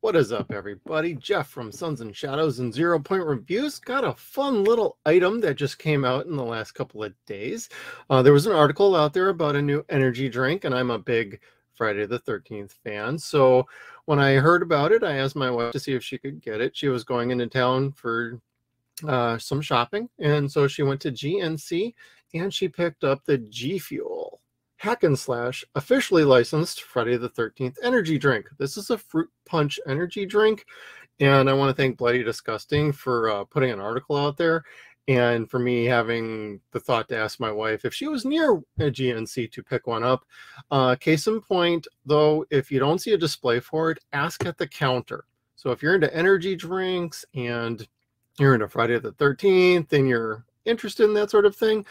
What is up, everybody? Jeff from Suns and Shadows and 0 Point Reviews got a fun little item that just came out in the last couple of days. There was an article out there about a new energy drink, and I'm a big Friday the 13th fan. So when I heard about it, I asked my wife to see if she could get it. She was going into town for some shopping, and so she went to GNC and she picked up the GFuel Hack and Slash officially licensed Friday the 13th energy drink. This is a fruit punch energy drink, and I want to thank Bloody Disgusting for putting an article out there, and for me having the thought to ask my wife if she was near a GNC to pick one up. Case in point, though, if you don't see a display for it, ask at the counter. So if you're into energy drinks and you're into Friday the 13th and you're interested in that sort of thing,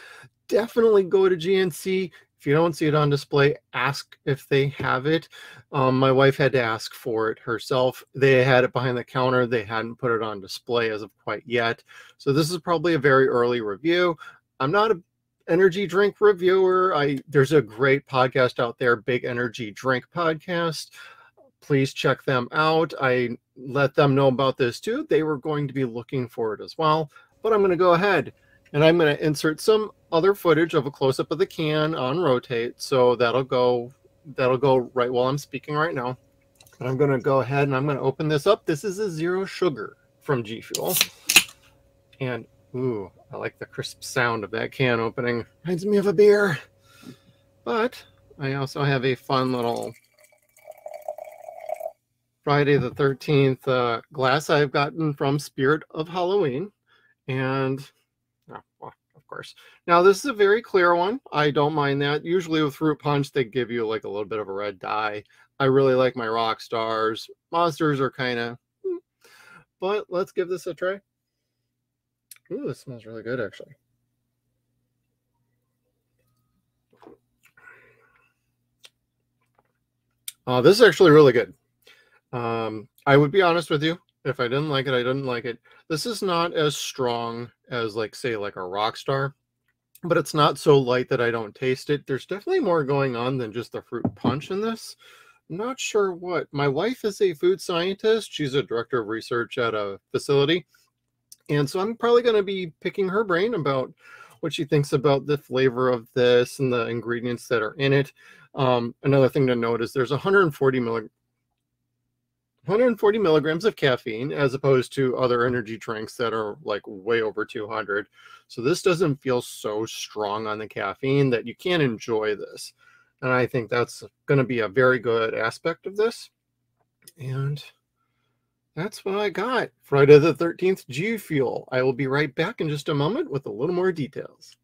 definitely go to GNC. If you don't see it on display, ask if they have it. My wife had to ask for it herself. They had it behind the counter. They hadn't put it on display as of quite yet. So this is probably a very early review. I'm not an energy drink reviewer. There's a great podcast out there, Big Energy Drink Podcast. Please check them out. I let them know about this too. They were going to be looking for it as well. But I'm going to go ahead and I'm going to insert some other footage of a close-up of the can on rotate. So that'll go right while I'm speaking right now. And I'm going to go ahead and I'm going to open this up. This is a zero sugar from GFuel. And ooh, I like the crisp sound of that can opening. Reminds me of a beer. But I also have a fun little Friday the 13th glass I've gotten from Spirit of Halloween. And well, of course. Now, this is a very clear one. I don't mind that. Usually with fruit punch, they give you like a little bit of a red dye. I really like my rock stars. Monsters are kind of, but let's give this a try. Ooh, this smells really good, actually. This is actually really good. I would be honest with you. If I didn't like it, I didn't like it. This is not as strong as, like, say, like a Rockstar, but it's not so light that I don't taste it. There's definitely more going on than just the fruit punch in this. I'm not sure what. My wife is a food scientist. She's a director of research at a facility. And so I'm probably going to be picking her brain about what she thinks about the flavor of this and the ingredients that are in it. Another thing to note is there's 140 milligrams of caffeine as opposed to other energy drinks that are like way over 200. So this doesn't feel so strong on the caffeine that you can't enjoy this. And I think that's going to be a very good aspect of this. And that's what I got. Friday the 13th GFuel. I will be right back in just a moment with a little more details.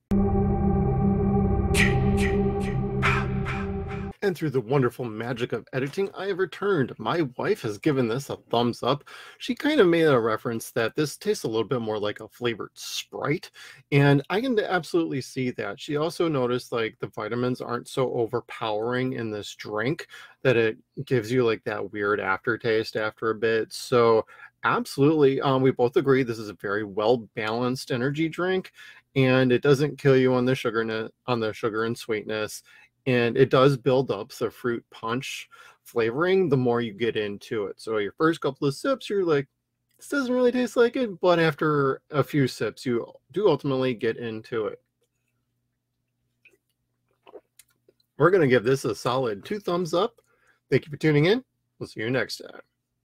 And through the wonderful magic of editing, I have returned. My wife has given this a thumbs up. She kind of made a reference that this tastes a little bit more like a flavored Sprite, and I can absolutely see that. She also noticed like the vitamins aren't so overpowering in this drink that it gives you like that weird aftertaste after a bit. So absolutely, we both agree this is a very well-balanced energy drink, and it doesn't kill you on the sugar and sweetness. And it does build up the fruit punch flavoring the more you get into it. So your first couple of sips, you're like, this doesn't really taste like it. But after a few sips, you do ultimately get into it. We're going to give this a solid 2 thumbs up. Thank you for tuning in. We'll see you next time.